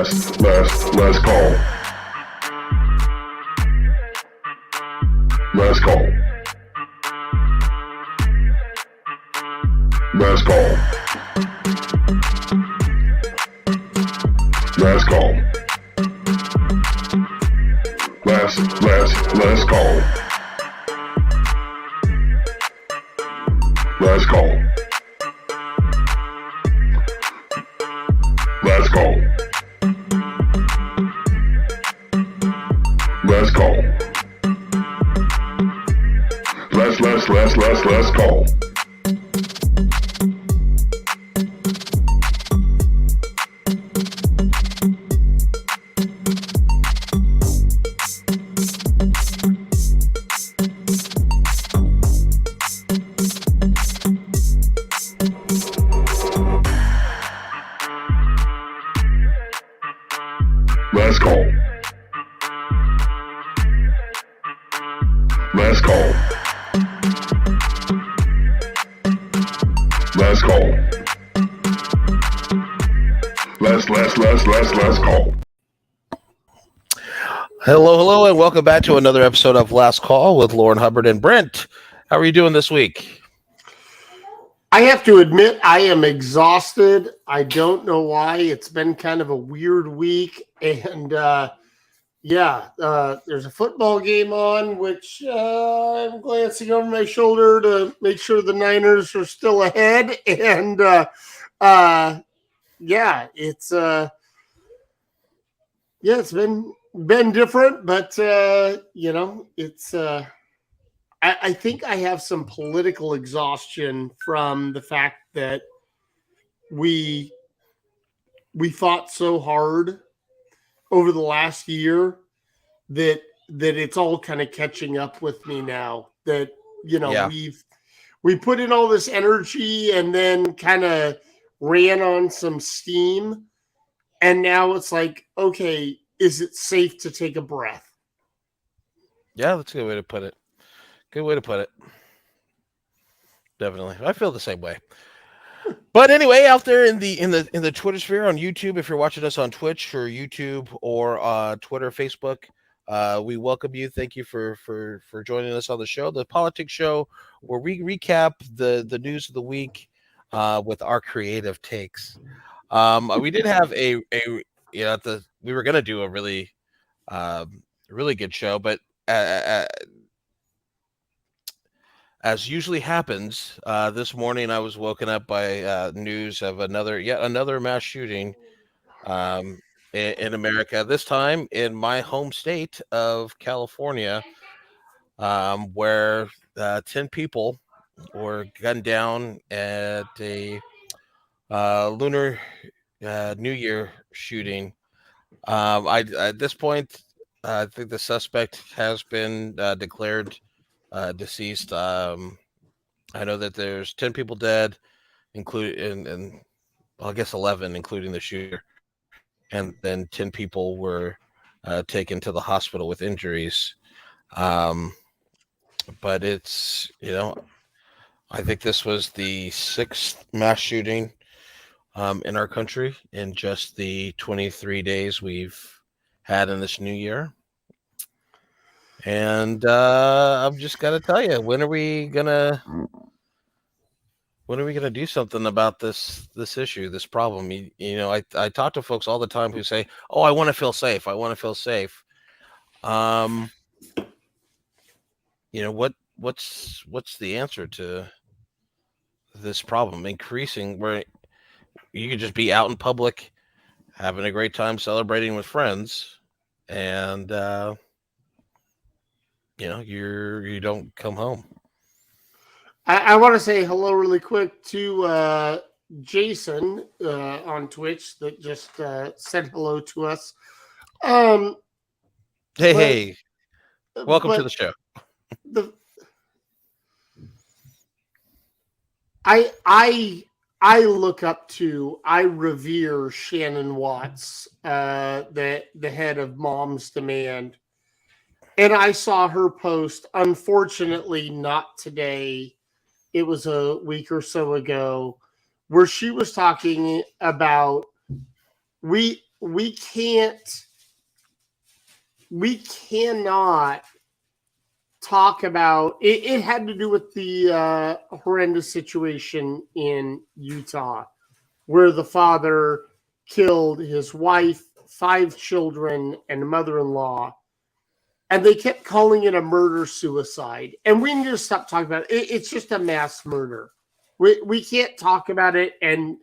Last call. Last call. Last call. Last call. Last call. Last call. Last call. Last call. Last call. Last call. Last call. Last call. Last call. Hello, and welcome back to another episode of Last Call with Lauren Hubbard and Brent. How are you doing this week? I have to admit, I am exhausted. I don't know why. It's been kind of a weird week. And there's a football game on, which I'm glancing over my shoulder to make sure the Niners are still ahead. And it's been different, but I think I have some political exhaustion from the fact that we fought so hard over the last year that it's all kind of catching up with me now. That we put in all this energy and then kind of ran on some steam, and now it's like, okay, is it safe to take a breath? Yeah, that's a good way to put it. Good way to put it. Definitely. I feel the same way. But anyway, out there in the Twitter sphere on YouTube, if you're watching us on Twitch or YouTube or Twitter, Facebook, we welcome you. Thank you for joining us on the show, the politics show, where we recap the news of the week with our creative takes. We did have we were going to do a really good show, but as usually happens, this morning I was woken up by news of yet another mass shooting in America. This time in my home state of California, where 10 people were gunned down at a Lunar New Year shooting. At this point, I think the suspect has been declared deceased. I know that there's 10 people dead, including, I guess 11, including the shooter, and then 10 people were taken to the hospital with injuries. But it's, I think this was the 6th mass shooting in our country in just the 23 days we've had in this new year. And I'm just gotta tell you, when are we gonna do something about this issue, this problem? I talk to folks all the time who say, "Oh, I want to feel safe. I want to feel safe." What's the answer to this problem increasing, where you could just be out in public, having a great time celebrating with friends, and you don't come home. I want to say hello really quick to Jason on Twitch that just said hello to us. Hey, welcome to the show. I look up to, I revere Shannon Watts, the head of Moms Demand. And I saw her post, unfortunately not today, it was a week or so ago, where she was talking about we we cannot talk about it. It had to do with the horrendous situation in Utah where the father killed his wife, 5 children, and a mother-in-law. And they kept calling it a murder-suicide. And we need to stop talking about it. It's just a mass murder. We can't talk about it and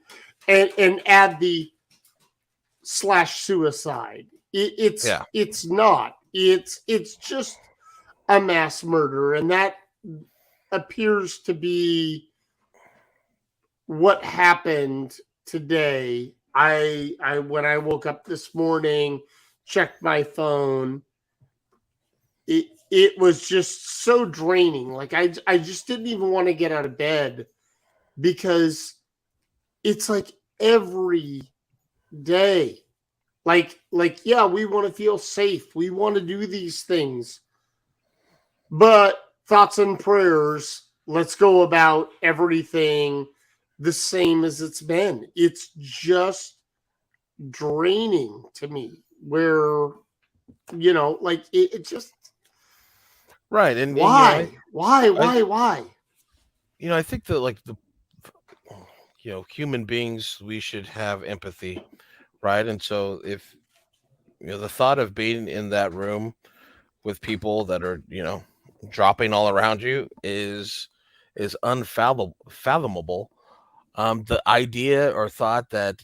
add the /suicide. It's not. It's just a mass murder. And that appears to be what happened today. I when I woke up this morning, checked my phone, it was just so draining. Like I just didn't even want to get out of bed because it's like every day. Like yeah, we want to feel safe. We want to do these things. But thoughts and prayers, let's go about everything the same as it's been. It's just draining to me where, like it just. Right. And Why? Why? I think that like human beings, we should have empathy. Right. And so if, the thought of being in that room with people that are, dropping all around you is unfathomable. The idea or thought that,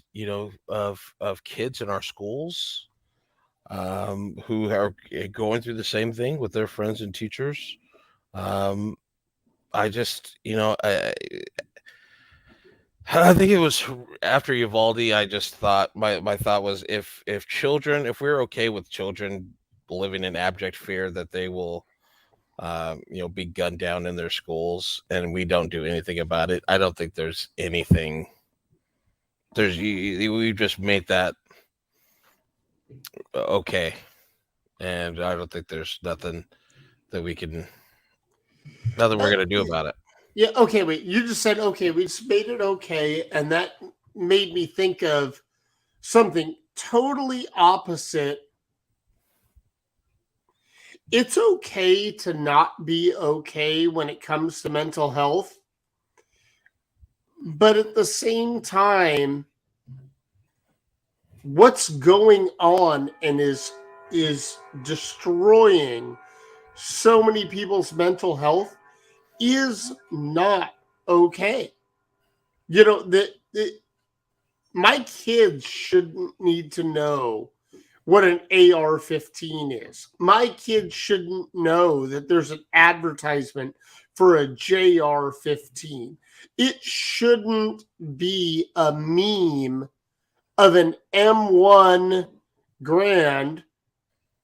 of kids in our schools, who are going through the same thing with their friends and teachers. I just, I think it was after Uvalde. I just thought my thought was if we're okay with children living in abject fear that they will, be gunned down in their schools, and we don't do anything about it. I don't think there's anything. We've just made that okay, and I don't think there's nothing that we're gonna do about it. Yeah, okay, wait. You just said okay, we just made it okay, and that made me think of something totally opposite. It's okay to not be okay when it comes to mental health, but at the same time, what's going on and is destroying so many people's mental health is not okay. That my kids shouldn't need to know what an AR-15 is. My kids shouldn't know that there's an advertisement for a JR-15. It shouldn't be a meme of an M1 Grand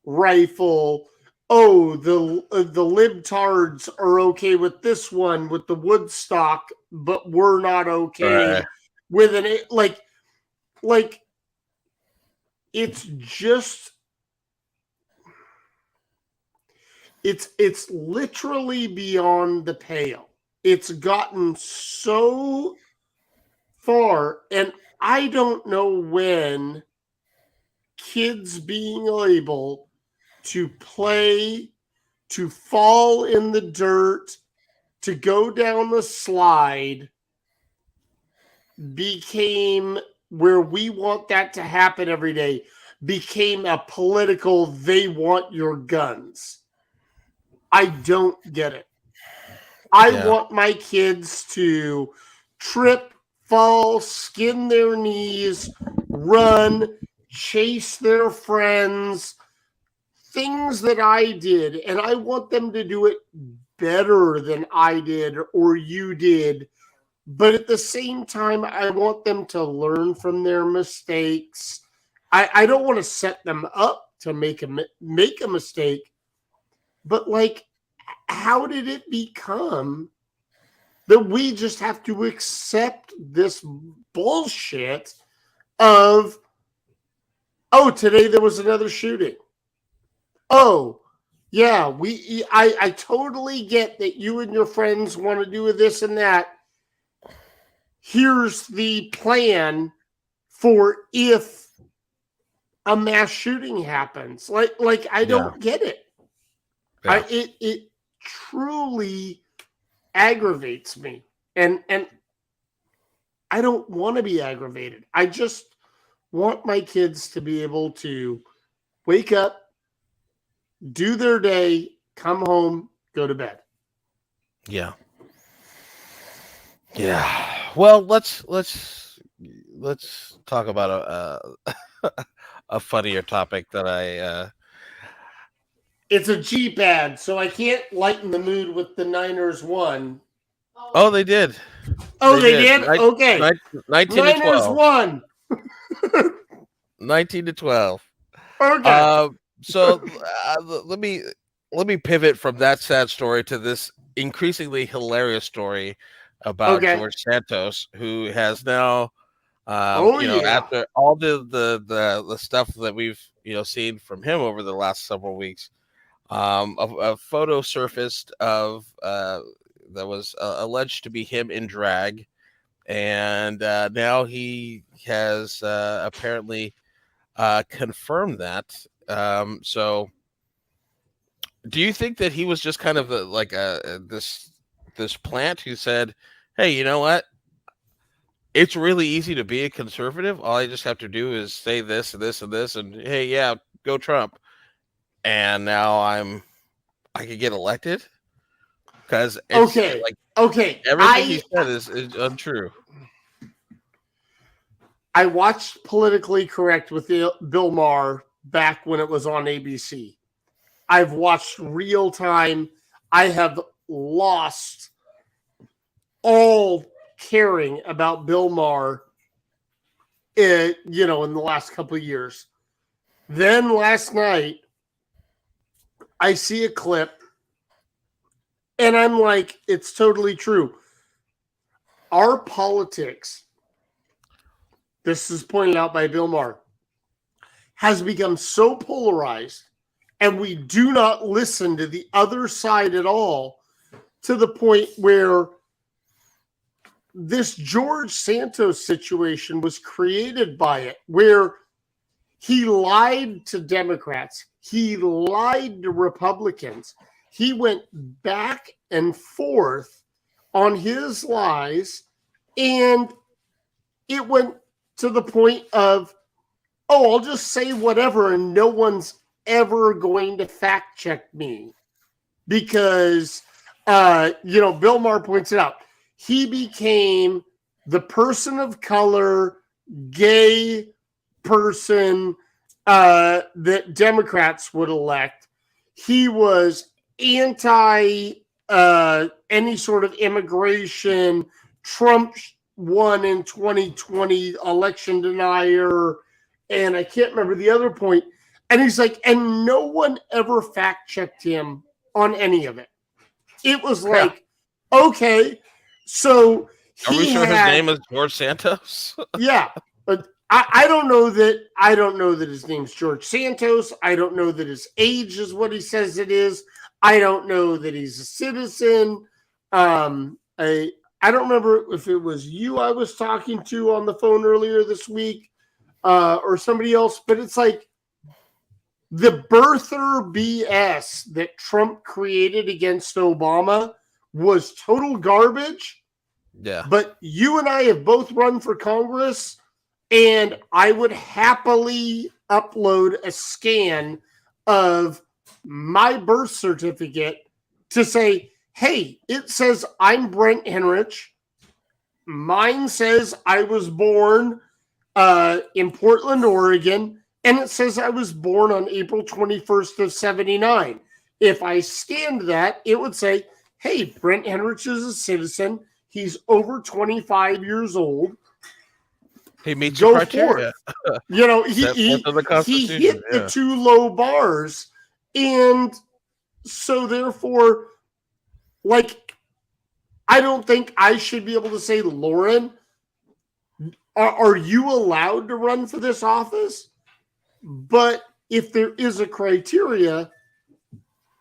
rifle. Oh, the libtards are okay with this one with the Woodstock, but we're not okay with an like it's just it's literally beyond the pale. It's gotten so far, and I don't know when kids being able to play, to fall in the dirt, to go down the slide became where we want that to happen every day, became a political, they want your guns. I don't get it. I want my kids to trip, fall, skin their knees, run, chase their friends, things that I did, and I want them to do it better than I did or you did. But at the same time, I want them to learn from their mistakes. I don't want to set them up to make a mistake. But like, how did it become that we just have to accept this bullshit of, oh, today there was another shooting. Oh, yeah, I totally get that you and your friends want to do this and that. Here's the plan for if a mass shooting happens. Like I Yeah. don't get it. Yeah. It truly aggravates me. And I don't want to be aggravated. I just want my kids to be able to wake up, do their day, come home, go to bed. Yeah. Yeah. Well, let's talk about a funnier topic that I It's a Jeep ad, so I can't lighten the mood with the Niners won. oh, they did. Oh, They they did. did? Okay. 19 to Niners 12. won. 19 to 12. Okay. So let me pivot from that sad story to this increasingly hilarious story about Okay. George Santos, who has now, Oh, yeah. after all the stuff that we've seen from him over the last several weeks, a photo surfaced of that was alleged to be him in drag, and now he has apparently confirmed that. So, do you think that he was just kind of this plant who said, "Hey, you know what? It's really easy to be a conservative. All I just have to do is say this and this and this, and hey, yeah, go Trump." And now I could get elected because it's Okay. like Okay. everything he said is untrue. I watched Politically Correct with Bill Maher back when it was on ABC. I've watched Real Time. I have lost all caring about Bill Maher, in the last couple of years. Then last night, I see a clip, and I'm like, it's totally true. Our politics, this is pointed out by Bill Maher, has become so polarized, and we do not listen to the other side at all, to the point where this George Santos situation was created by it, where he lied to Democrats, he lied to Republicans, he went back and forth on his lies, and it went to the point of, oh, I'll just say whatever and no one's ever going to fact check me. Because, Bill Maher points it out. He became the person of color, gay person that Democrats would elect. He was anti any sort of immigration. Trump won in 2020, election denier. And I can't remember the other point. And he's like, and no one ever fact checked him on any of it. It was Yeah. like, okay, so Are we he sure his had, name is George Santos? yeah, but I don't know that his name's George Santos. I don't know that his age is what he says it is. I don't know that he's a citizen. I don't remember if it was you I was talking to on the phone earlier this week, or somebody else, but it's like the birther BS that Trump created against Obama was total garbage. Yeah. But you and I have both run for Congress, and I would happily upload a scan of my birth certificate to say, hey, it says I'm Brent Henrich. Mine says I was born in Portland, Oregon, and it says I was born on April 21st of 79. If I scanned that, it would say, hey, Brent Henrich is a citizen. He's over 25 years old. He meets Go the criteria. forth. He hit the two low bars. And so therefore, like, I don't think I should be able to say, Lourin, are you allowed to run for this office? But if there is a criteria,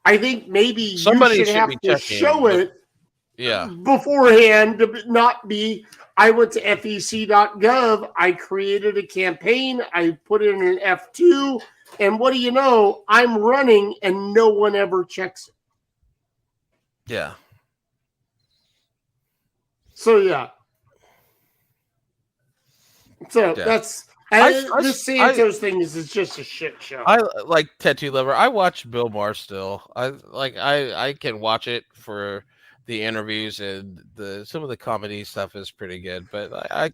I think maybe Somebody you should should have be to checking, show it. Yeah. beforehand to not be. I went to fec.gov. I created a campaign. I put in an F2. And what do you know? I'm running and no one ever checks it. Yeah. So, yeah. So Yeah. that's. I, This I, Santos thing is just a shit show. I like Tattoo Lover. I watch Bill Maher still. I can watch it for the interviews and the some of the comedy stuff is pretty good. But I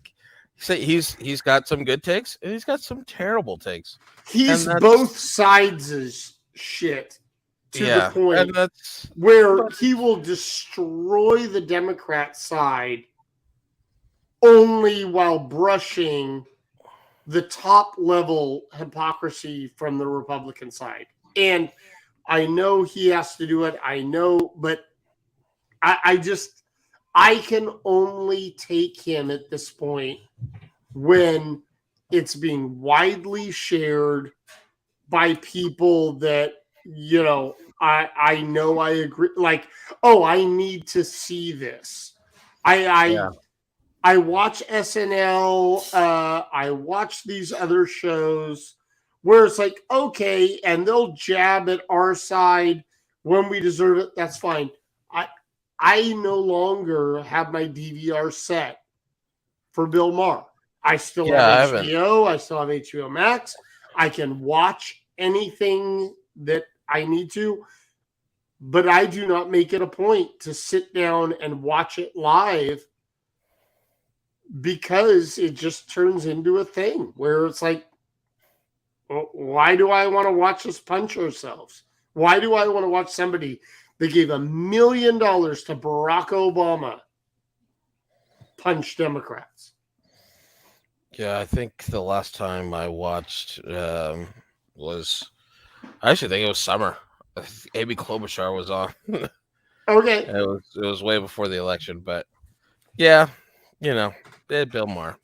say he's got some good takes and he's got some terrible takes, He's and both that's sides' shit to the yeah, and point that's where but he will destroy the Democrat side only while brushing the top level hypocrisy from the Republican side. And I know he has to do it. I know, but I can only take him at this point when it's being widely shared by people that, I know I agree. Like, oh, I need to see this. I yeah, I watch SNL. I watch these other shows where it's like, okay, and they'll jab at our side when we deserve it. That's fine. I I no longer have my DVR set for Bill Maher. I still have yeah. I haven't. HBO. I still have HBO Max. I can watch anything that I need to, but I do not make it a point to sit down and watch it live because it just turns into a thing where it's like, why do I want to watch us punch ourselves? Why do I want to watch somebody that gave $1 million to Barack Obama punch Democrats? Yeah, I think the last time I watched was I actually think it was summer. Amy Klobuchar was on. Okay. It was way before the election, but yeah, you know, Bill Maher.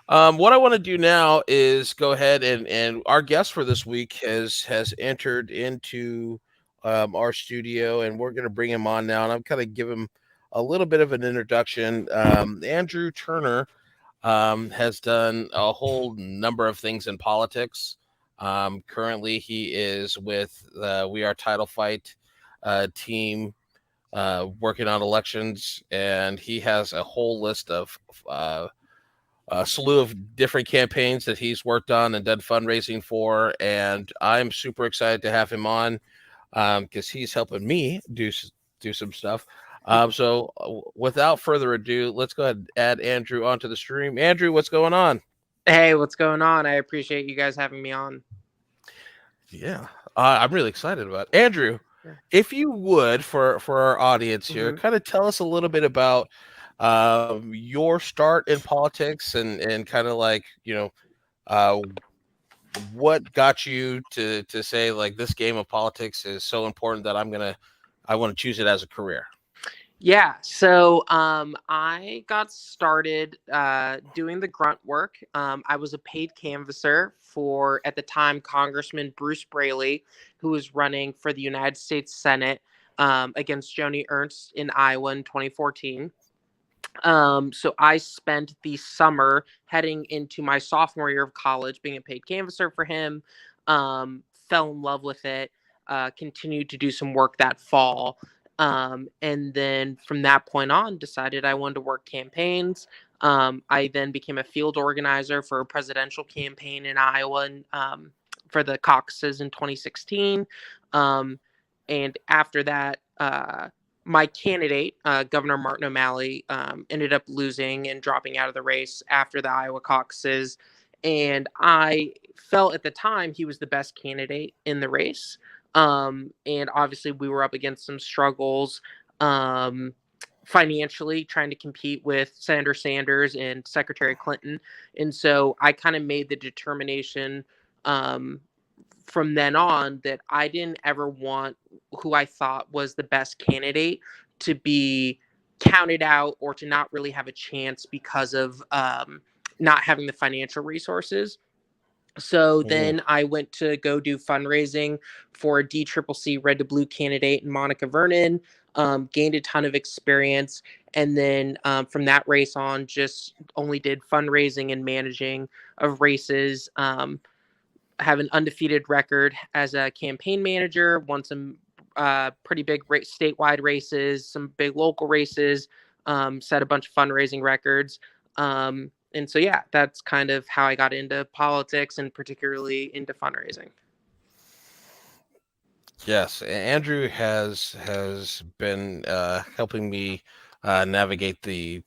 What I want to do now is go ahead and our guest for this week has entered into our studio, and we're going to bring him on now. And I'm kind of give him a little bit of an introduction. Andrew Turner has done a whole number of things in politics. Currently, he is with the We Are Title Fight team working on elections, and he has a whole list of a slew of different campaigns that he's worked on and done fundraising for. And I'm super excited to have him on because he's helping me do some stuff. Without further ado, let's go ahead and add Andrew onto the stream. Andrew, what's going on? Hey, what's going on? I appreciate you guys having me on. Yeah, I'm really excited about it. Andrew. Yeah. If you would, for our audience here, Mhm. kind of tell us a little bit about your start in politics and kind of like uh, what got you to say like this game of politics is so important that I want to choose it as a career. Yeah, so I got started doing the grunt work. I was a paid canvasser for, at the time, Congressman Bruce Braley, who was running for the United States Senate against Joni Ernst in Iowa in 2014. So I spent the summer heading into my sophomore year of college being a paid canvasser for him. Fell in love with it. Continued to do some work that fall. And then from that point on, decided I wanted to work campaigns. I then became a field organizer for a presidential campaign in Iowa for the caucuses in 2016. And after that, my candidate, Governor Martin O'Malley, ended up losing and dropping out of the race after the Iowa caucuses. And I felt at the time he was the best candidate in the race. And obviously, we were up against some struggles financially, trying to compete with Senator Sanders and Secretary Clinton. And so I kind of made the determination um, from then on that I didn't ever want who I thought was the best candidate to be counted out or to not really have a chance because of not having the financial resources. So then I went to go do fundraising for a DCCC Red to Blue candidate in Monica Vernon, gained a ton of experience. And then from that race on, just only did fundraising and managing of races. Have an undefeated record as a campaign manager, won some pretty big statewide races, some big local races, set a bunch of fundraising records. And so, yeah, that's kind of how I got into politics and particularly into fundraising. Yes, Andrew has been helping me navigate the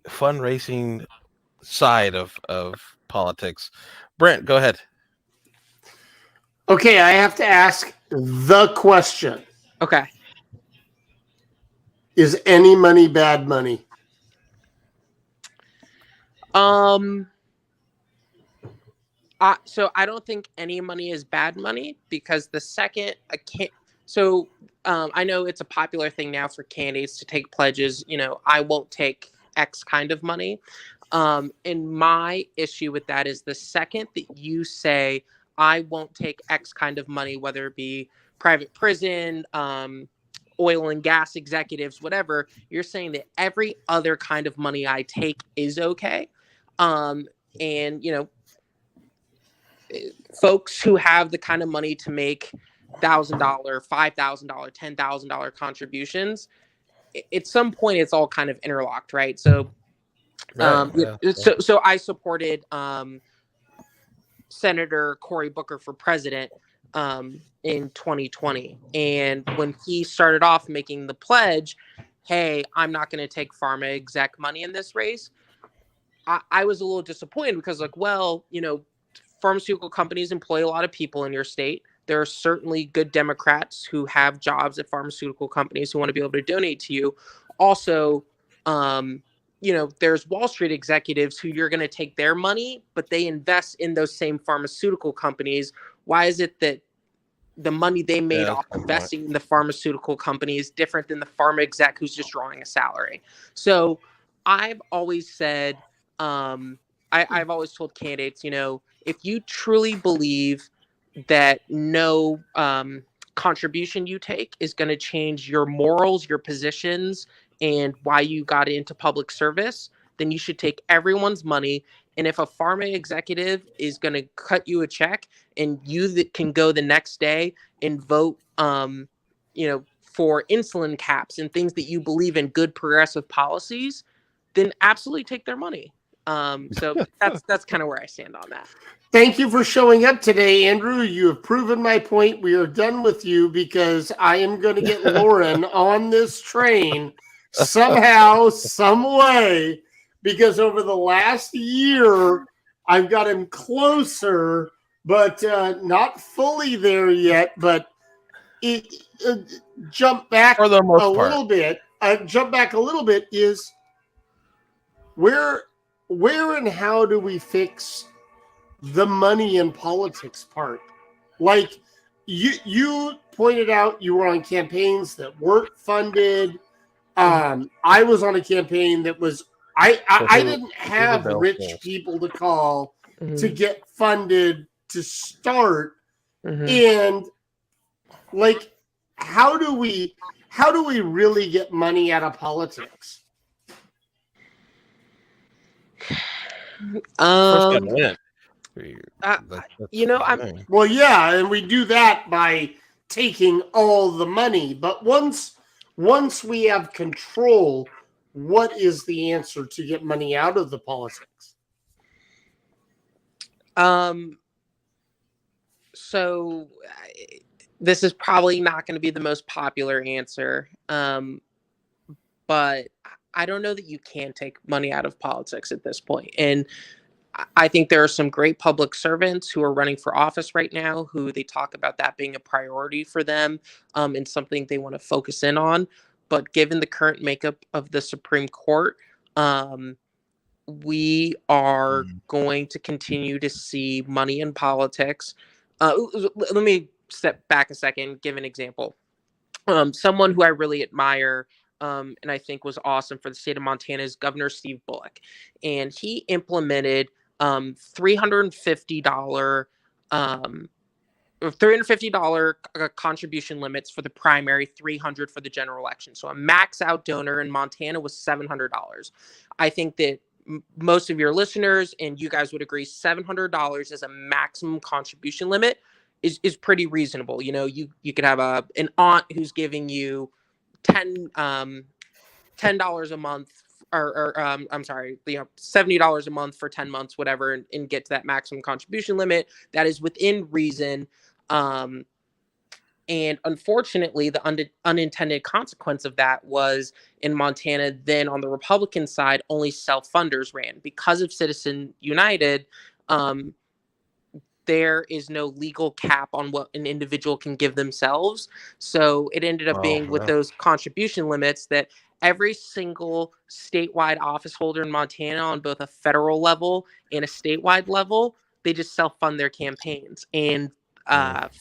fundraising side of politics. Brent, go ahead. Okay, I have to ask the question. Okay. Is any money bad money? So I don't think any money is bad money, because the second I can't. So I know it's a popular thing now for candidates to take pledges. I won't take X kind of money. And my issue with that is the second that you say I won't take X kind of money, whether it be private prison, oil and gas executives, whatever, you're saying that every other kind of money I take is okay. And folks who have the kind of money to make $1,000, $5,000, $10,000 contributions, at some point it's all kind of interlocked, right? So, so I supported Senator Cory Booker for president in 2020, and when he started off making the pledge, "Hey, I'm not going to take pharma exec money in this race," I was a little disappointed, because, like, well, pharmaceutical companies employ a lot of people in your state. There are certainly good Democrats who have jobs at pharmaceutical companies who want to be able to donate to you. Also, there's Wall Street executives who you're going to take their money, but they invest in those same pharmaceutical companies. Why is it that the money they made off investing in the pharmaceutical company is different than the pharma exec who's just drawing a salary? So I've always said, I've always told candidates, if you truly believe that no contribution you take is going to change your morals, your positions, and why you got into public service, then you should take everyone's money. And if a pharma executive is going to cut you a check, and you that can go the next day and vote, for insulin caps and things that you believe in, good progressive policies, then absolutely take their money. So that's kind of where I stand on that. Thank you for showing up today, Andrew. You have proven my point. We are done with you, because I am going to get Lourin on this train somehow, some way, because over the last year, I've got him closer, but not fully there yet. But jump back for the most part. Little bit. Jump back a little bit is where and how do we fix the money in politics part? Like you pointed out, you were on campaigns that weren't funded. I was on a campaign that was, I didn't have rich people to call to get funded to start. And like, how do we really get money out of politics? Well, yeah, and we do that by taking all the money. But once we have control, what is the answer to get money out of the politics? So this is probably not going to be the most popular answer, but I don't know that you can take money out of politics at this point. And I think there are some great public servants who are running for office right now who they talk about that being a priority for them, and something they want to focus in on. But given the current makeup of the Supreme Court, we are going to continue to see money in politics. Let me step back a second, give an example. Someone who I really admire, and I think was awesome for the state of Montana, is Governor Steve Bullock. And he implemented $350 $350 contribution limits for the primary, $300 for the general election. So a max out donor in Montana was $700. I think that most of your listeners and you guys would agree $700 as a maximum contribution limit is pretty reasonable. You know, you could have an aunt who's giving you $10 a month, or I'm sorry, $70 a month for 10 months, whatever, and get to that maximum contribution limit. That is within reason. And unfortunately, the unintended consequence of that was in Montana, then on the Republican side, only self-funders ran. Because of Citizen United, there is no legal cap on what an individual can give themselves. So it ended up being with those contribution limits that every single statewide office holder in Montana on both a federal level and a statewide level, they just self-fund their campaigns. And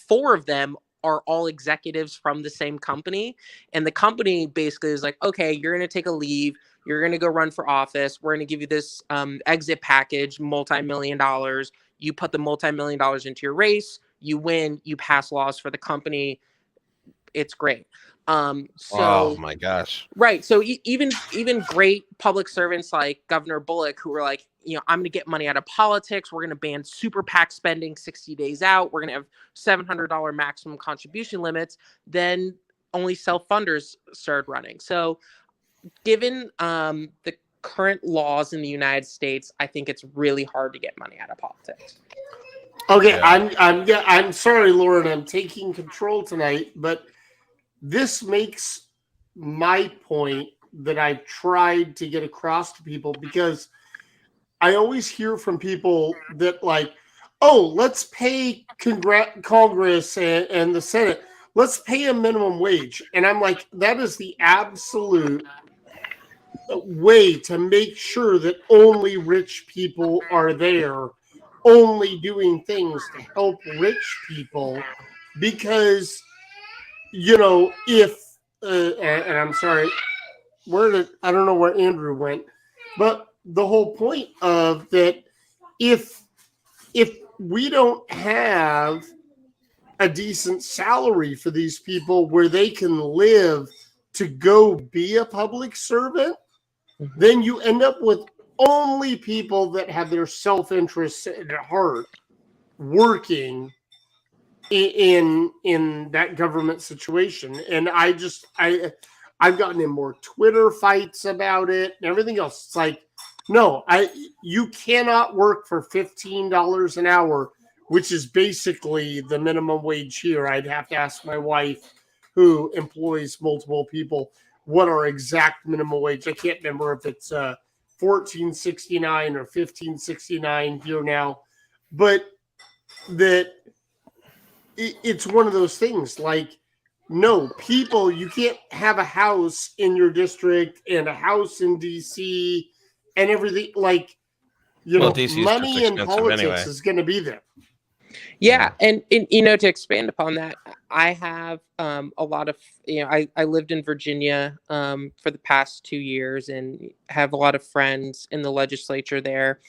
4 of them are all executives from the same company. And the company basically is like, okay, you're going to take a leave. You're going to go run for office. We're going to give you this exit package, multi-million-dollars. You put the multi-million-dollars into your race. You win. You pass laws for the company. It's great. Oh my gosh. Right. So even great public servants like Governor Bullock, who were like, I'm going to get money out of politics. We're going to ban super PAC spending 60 days out. We're going to have $700 maximum contribution limits. Then only self-funders started running. So given the current laws in the United States, I think it's really hard to get money out of politics. Okay, yeah. I'm sorry, Lauren. I'm taking control tonight, but this makes my point that I've tried to get across to people, because I always hear from people that like, oh, let's pay Congress and the Senate, let's pay a minimum wage. And I'm like, that is the absolute way to make sure that only rich people are there, only doing things to help rich people, because if and I'm sorry, I don't know where Andrew went, but the whole point of that, if we don't have a decent salary for these people where they can live to go be a public servant, then you end up with only people that have their self-interest at heart working in that government situation. And I've gotten in more Twitter fights about it and everything else. It's like, no, you cannot work for $15 an hour, which is basically the minimum wage here. I'd have to ask my wife, who employs multiple people, what our exact minimum wage. I can't remember if it's $14.69 or $15.69 here now, but that it's one of those things like, no, people, you can't have a house in your district and a house in DC and everything. Like, money in politics is going to be there. Yeah. And to expand upon that, I have a lot of, I lived in Virginia for the past 2 years and have a lot of friends in the legislature there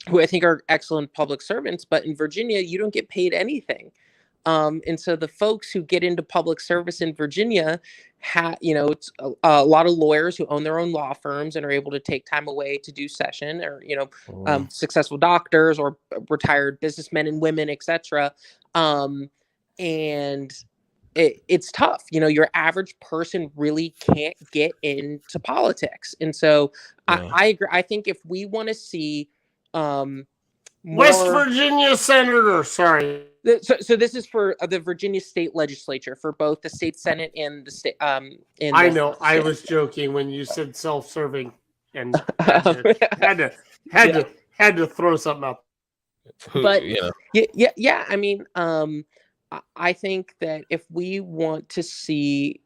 who I think are excellent public servants. But in Virginia, you don't get paid anything. And so the folks who get into public service in Virginia, it's a lot of lawyers who own their own law firms and are able to take time away to do session, or, successful doctors or retired businessmen and women, etc. And it's tough. Your average person really can't get into politics. And so I agree. I think if we want to see West Virginia senator, sorry. So this is for the Virginia state legislature, for both the state senate and the state. I know. I was joking when you said self-serving, and had to throw something up. But yeah. I mean, I think that if we want to see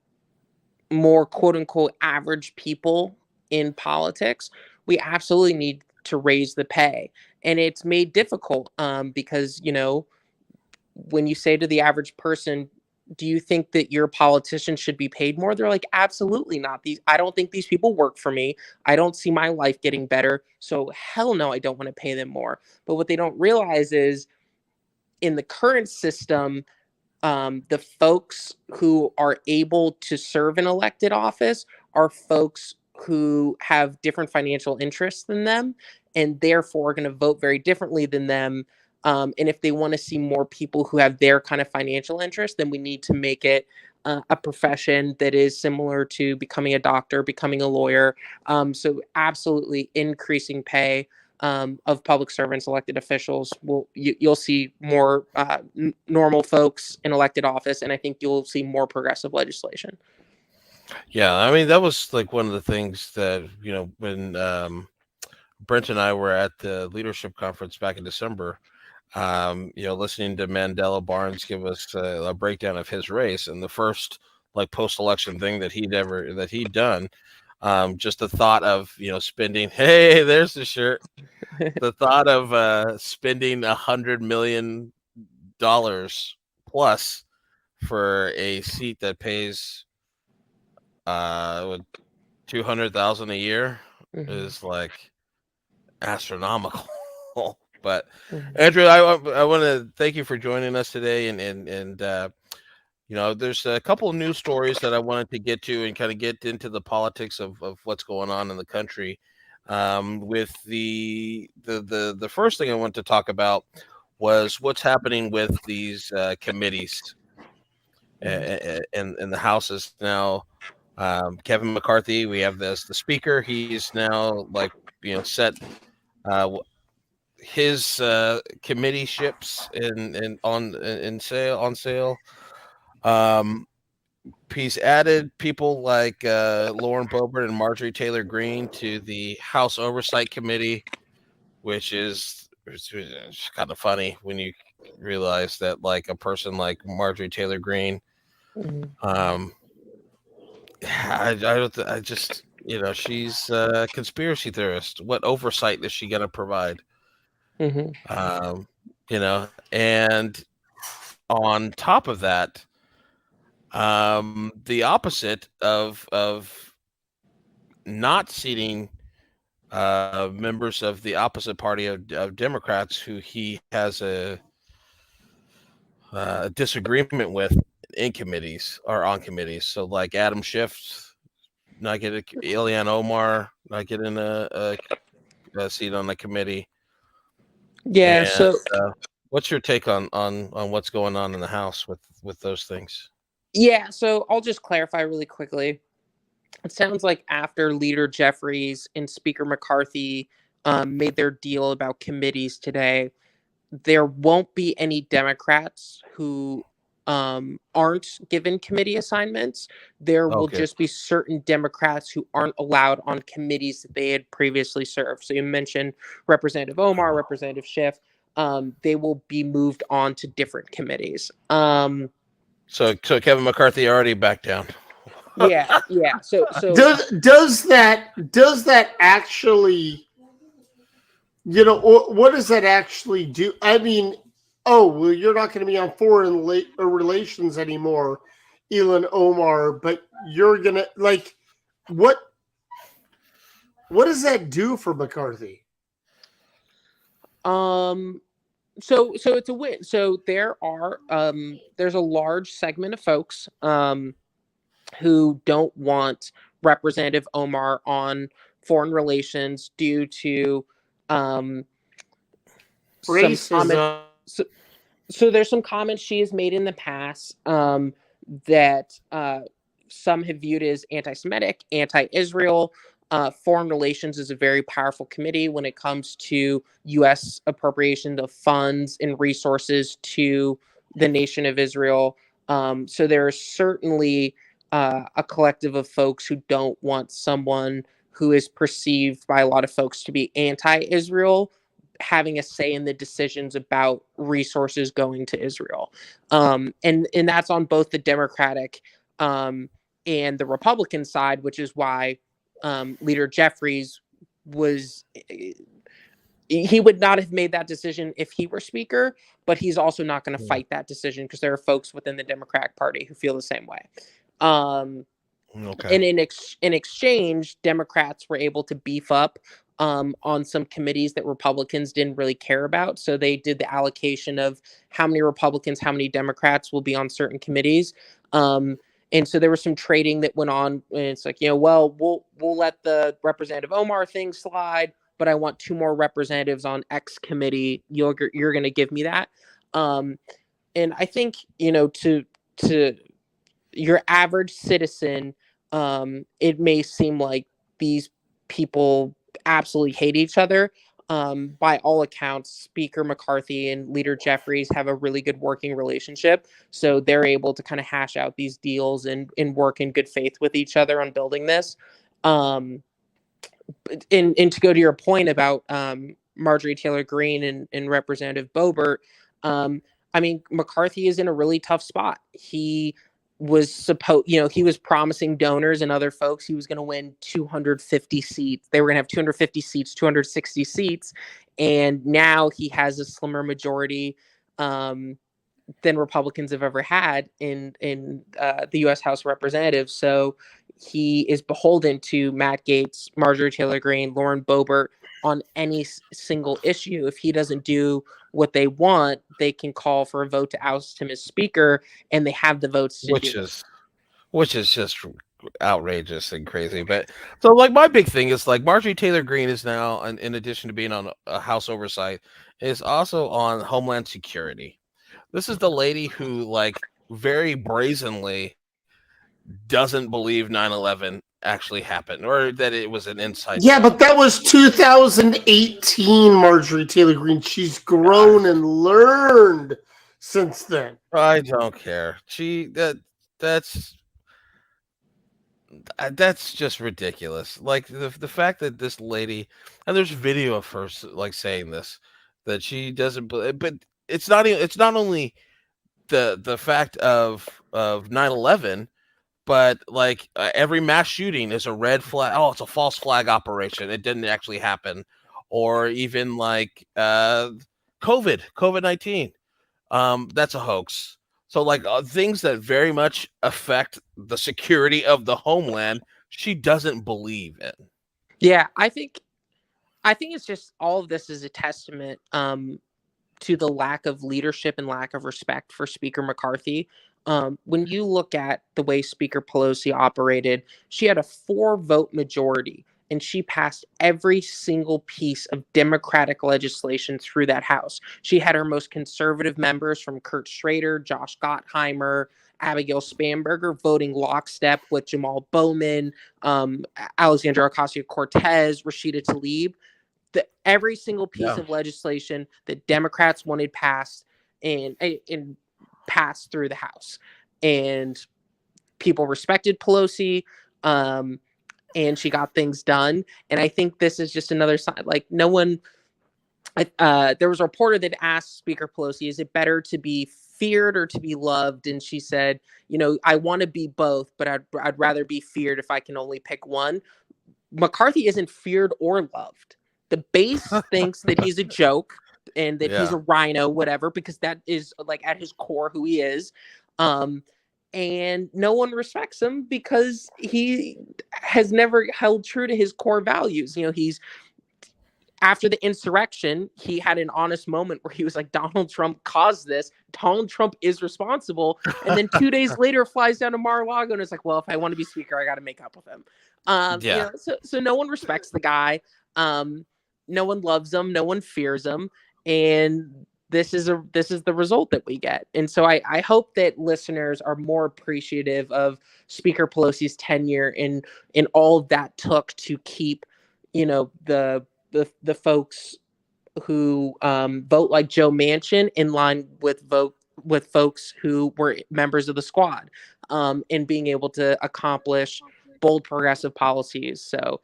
more "quote unquote" average people in politics, we absolutely need to raise the pay, and it's made difficult because when you say to the average person, do you think that your politicians should be paid more? They're like, absolutely not. I don't think these people work for me. I don't see my life getting better. So hell no, I don't want to pay them more. But what they don't realize is in the current system, the folks who are able to serve an elected office are folks who have different financial interests than them and therefore are going to vote very differently than them. And if they want to see more people who have their kind of financial interest, then we need to make it a profession that is similar to becoming a doctor, becoming a lawyer. So absolutely increasing pay of public servants, elected officials. You'll see more normal folks in elected office, and I think you'll see more progressive legislation. Yeah, I mean that was like one of the things that when Brent and I were at the leadership conference back in December. Listening to Mandela Barnes give us a breakdown of his race and the first like post-election thing that he'd done. Just the thought of spending. Hey, there's the shirt. The thought of spending $100 million plus for a seat that pays 200,000 a year is like astronomical. But Andrew, I want to thank you for joining us today, and there's a couple of news stories that I wanted to get to and kind of get into the politics of what's going on in the country. With the first thing I want to talk about was what's happening with these committees and the houses now. Kevin McCarthy, we have the speaker. He's now set his committee ships in sale. He's added people like Lauren Boebert and Marjorie Taylor Greene to the House Oversight Committee, which is kind of funny when you realize that like a person like Marjorie Taylor Greene, I just she's a conspiracy theorist. What oversight is she going to provide? And on top of that, the opposite of not seating members of the opposite party of Democrats who he has a disagreement with in committees or on committees. So like Adam Schiff not getting Ilhan Omar not getting a seat on the committee. Yeah. And, what's your take on what's going on in the House with those things? Yeah. So I'll just clarify really quickly. It sounds like after Leader Jeffries and Speaker McCarthy made their deal about committees today, there won't be any Democrats who aren't given committee assignments. There will just be certain Democrats who aren't allowed on committees that they had previously served. So you mentioned Representative Omar, Representative Schiff. They will be moved on to different committees. So Kevin McCarthy already backed down. Yeah. So does that actually, what does that actually do? I mean, well, you're not going to be on foreign relations anymore, Ilhan Omar, but you're gonna what does that do for McCarthy? So it's a win. So there's a large segment of folks who don't want Representative Omar on foreign relations due to racism. So there's some comments she has made in the past that some have viewed as anti-Semitic, anti-Israel. Foreign relations is a very powerful committee when it comes to U.S. appropriation of funds and resources to the nation of Israel. So there is certainly a collective of folks who don't want someone who is perceived by a lot of folks to be anti-Israel having a say in the decisions about resources going to Israel. And that's on both the Democratic and the Republican side, which is why Leader Jeffries was he would not have made that decision if he were speaker, but he's also not going to Mm. fight that decision because there are folks within the Democratic Party who feel the same way. Um, Okay. and in exchange, Democrats were able to beef up on some committees that Republicans didn't really care about. So they did the allocation of how many Republicans, how many Democrats will be on certain committees. And so there was some trading that went on, and it's like, well, we'll let the Representative Omar thing slide, but I want two more representatives on X committee. You're going to give me that. And I think, to your average citizen, it may seem like these people absolutely hate each other. By all accounts, Speaker McCarthy and Leader Jeffries have a really good working relationship. So they're able to kind of hash out these deals and work in good faith with each other on building this. Um, and to go to your point about Marjorie Taylor Greene and Representative Boebert, I mean, McCarthy is in a really tough spot. He was promising donors and other folks he was going to win 250 seats. They were going to have 250 seats, 260 seats, and now he has a slimmer majority than Republicans have ever had in the U.S. House of Representatives. So he is beholden to Matt Gaetz, Marjorie Taylor Greene, Lauren Boebert on any single issue. If he doesn't do what they want, they can call for a vote to oust him as speaker, and they have the votes to Which do it. is which is just outrageous and crazy. But so like my big thing is like Marjorie Taylor Greene is now, in addition to being on a House oversight, is also on Homeland Security. This is the lady who like very brazenly doesn't believe 9/11 actually happened or that it was an inside Yeah, job. but that was 2018, Marjorie Taylor Greene. She's grown and learned since then. I don't care. That's that's just ridiculous. Like the fact that this lady, and there's video of her like saying this, that she doesn't but it's not only the fact of 9/11, but like every mass shooting is a red flag. Oh, it's a false flag operation. It didn't actually happen. Or even like COVID-19. That's a hoax. So like things that very much affect the security of the homeland, she doesn't believe in. Yeah, I think it's just all of this is a testament to the lack of leadership and lack of respect for Speaker McCarthy. When you look at the way Speaker Pelosi operated, she had a 4-vote majority and she passed every single piece of Democratic legislation through that House. She had her most conservative members from Kurt Schrader, Josh Gottheimer, Abigail Spanberger voting lockstep with Jamal Bowman, Alexandra Ocasio Cortez, Rashida Tlaib. Every single piece Yeah. of legislation that Democrats wanted passed and passed through the House, and people respected Pelosi, and she got things done. And I think this is just another sign. Like no one, there was a reporter that asked Speaker Pelosi, "Is it better to be feared or to be loved?" And she said, "I want to be both, but I'd rather be feared if I can only pick one." McCarthy isn't feared or loved. The base thinks that he's a joke and that he's Yeah. a rhino, whatever, because that is like at his core who he is. Um, and no one respects him because he has never held true to his core values. He's after the insurrection, he had an honest moment where he was like, Donald Trump caused this. Donald Trump is responsible. And then 2 days later flies down to Mar-a-Lago and is like, well, if I want to be speaker, I got to make up with him. Yeah. So no one respects the guy. No one loves him. No one fears him. And this is the result that we get. And so I hope that listeners are more appreciative of Speaker Pelosi's tenure and all that took to keep, the folks who vote like Joe Manchin in line with folks who were members of the squad, and being able to accomplish bold progressive policies. So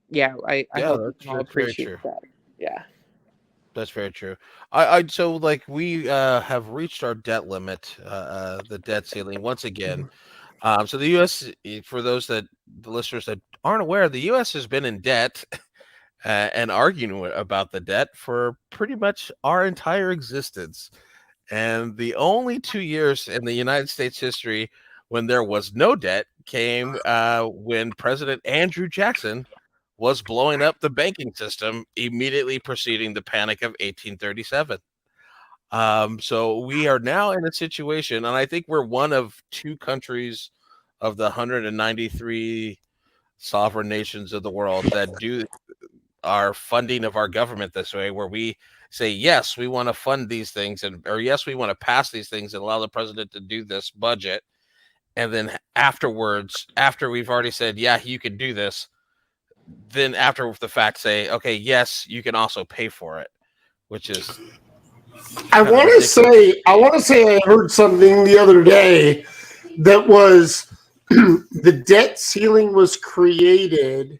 yeah, I Yeah, hope we can all that's very appreciate true. that. Yeah. That's very true. I so like we have reached our debt limit, the debt ceiling once again. So the U.S. For those that the listeners that aren't aware, the U.S. has been in debt and arguing about the debt for pretty much our entire existence. And the only 2 years in the United States history when there was no debt came when President Andrew Jackson was blowing up the banking system immediately preceding the Panic of 1837. So we are now in a situation, and I think we're one of two countries of the 193 sovereign nations of the world that do our funding of our government this way, where we say, yes, we want to fund these things, or yes, we want to pass these things and allow the president to do this budget. And then afterwards, after we've already said, yeah, you can do this, then after the fact say, okay, yes, you can also pay for it, which is I want to say I heard something the other day that was the debt ceiling was created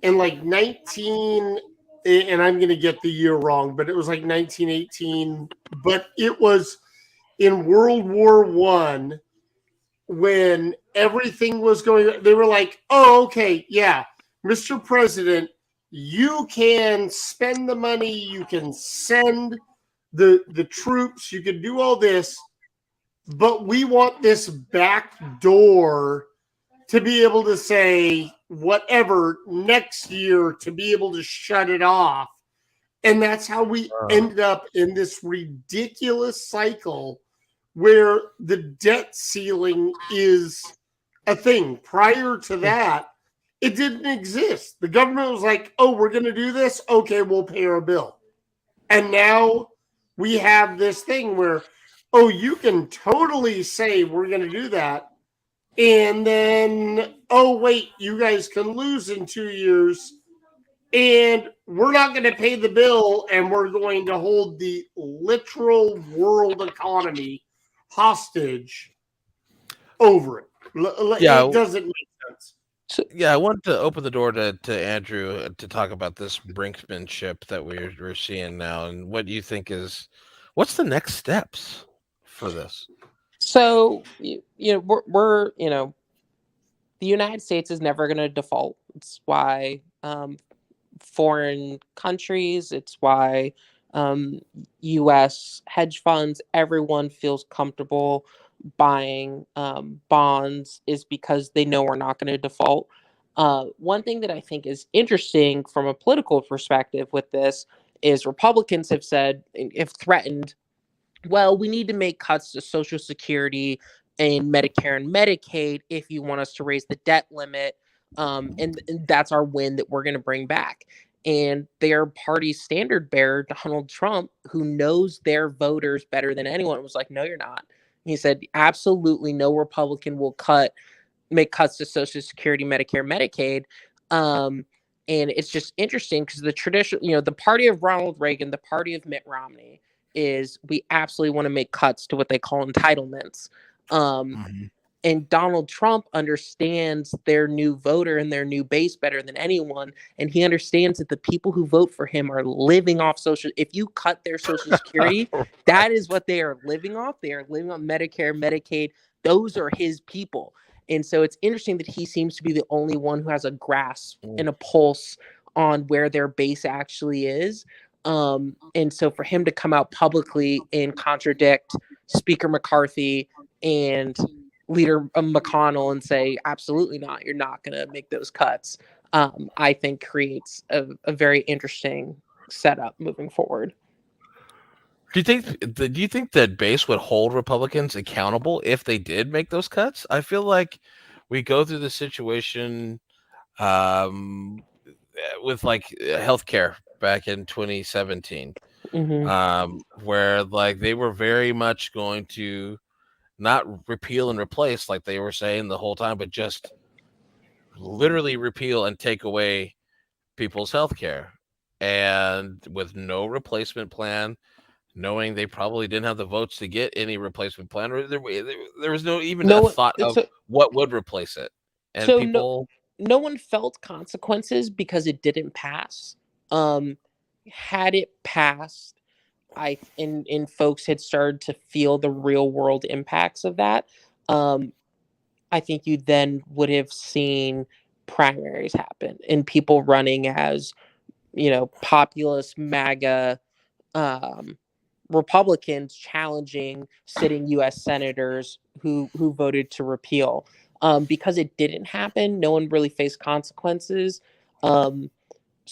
in like 19, and I'm going to get the year wrong, but it was like 1918, but it was in World War I when everything was going. They were like, oh, okay, yeah, Mr. President, you can spend the money, you can send the troops, you can do all this, but we want this back door to be able to say whatever next year to be able to shut it off. And that's how we ended up in this ridiculous cycle where the debt ceiling is a thing. Prior to that, it didn't exist. The government was like, oh, we're going to do this. Okay, we'll pay our bill. And now we have this thing where, oh, you can totally say we're going to do that. And then, oh, wait, you guys can lose in 2 years. And we're not going to pay the bill. And we're going to hold the literal world economy hostage over it. It doesn't make sense. So, I wanted to open the door to Andrew to talk about this brinksmanship that we're seeing now, and what you think what's the next steps for this? So we're the United States is never going to default. It's why foreign countries, it's why U.S. hedge funds, everyone feels comfortable buying bonds, is because they know we're not going to default. One thing that I think is interesting from a political perspective with this is Republicans have threatened, well, we need to make cuts to Social Security and Medicare and Medicaid if you want us to raise the debt limit. And that's our win that we're going to bring back. And their party's standard bearer, Donald Trump, who knows their voters better than anyone, was like, no, you're not. He said, absolutely no Republican will make cuts to Social Security, Medicare, Medicaid. And it's just interesting because the traditional, the party of Ronald Reagan, the party of Mitt Romney, is we absolutely want to make cuts to what they call entitlements. And Donald Trump understands their new voter and their new base better than anyone. And he understands that the people who vote for him are living off if you cut their Social Security, that is what they are living off. They are living on Medicare, Medicaid. Those are his people. And so it's interesting that he seems to be the only one who has a grasp and a pulse on where their base actually is. And so for him to come out publicly and contradict Speaker McCarthy and Leader McConnell and say, absolutely not, you're not going to make those cuts, I think creates a very interesting setup moving forward. Do you think that base would hold Republicans accountable if they did make those cuts? I feel like we go through the situation with like healthcare back in 2017, where like they were very much going to not repeal and replace like they were saying the whole time, but just literally repeal and take away people's healthcare, and with no replacement plan, knowing they probably didn't have the votes to get any replacement plan, or there was no thought of what would replace it. And so people, no one felt consequences because it didn't pass. Had it passed, and folks had started to feel the real world impacts of that, I think you then would have seen primaries happen and people running as populist MAGA um, Republicans challenging sitting U.S. senators who voted to repeal. Because it didn't happen, no one really faced consequences. So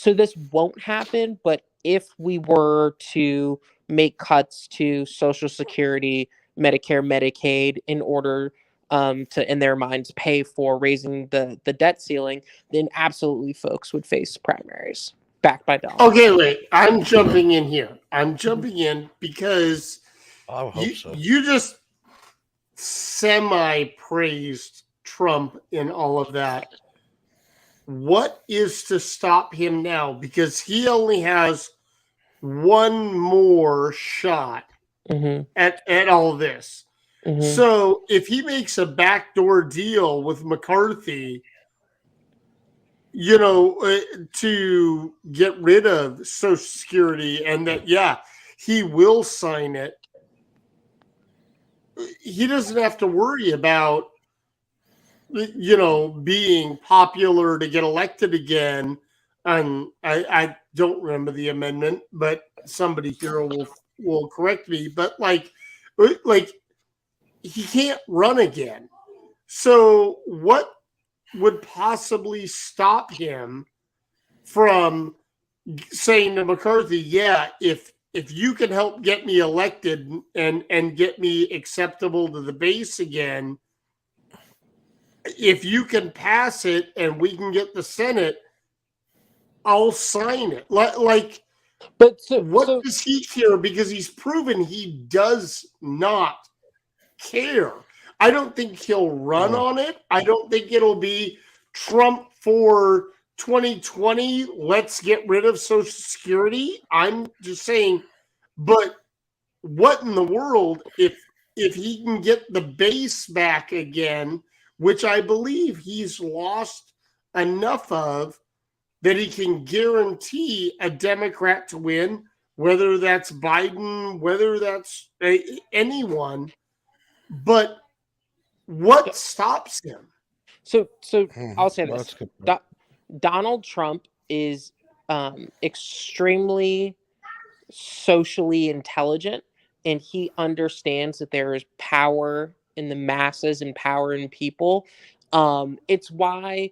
this won't happen. But if we were to make cuts to Social Security, Medicare, Medicaid in order to, in their minds, pay for raising the debt ceiling, then absolutely folks would face primaries backed by Donald. Okay, wait. I'm jumping in here. I'm jumping in because I would hope so. you just semi praised Trump in all of that. What is to stop him now? Because he only has one more shot at all this. So if he makes a backdoor deal with McCarthy, to get rid of Social Security, and that, he will sign it, he doesn't have to worry about, being popular to get elected again. And I don't remember the amendment, but somebody here will correct me. But like he can't run again. So what would possibly stop him from saying to McCarthy, yeah, if you can help get me elected and get me acceptable to the base again, if you can pass it and we can get the Senate, I'll sign it. Like, but what does he care? Because he's proven he does not care. I don't think he'll run on it. I don't think it'll be Trump for 2020. Let's get rid of Social Security. I'm just saying, but what in the world if he can get the base back again, which I believe he's lost enough of that he can guarantee a Democrat to win, whether that's Biden, whether that's anyone. But what stops him? So I'll say this: Well, Donald Trump is extremely socially intelligent, and he understands that there is power in the masses and power in people. It's why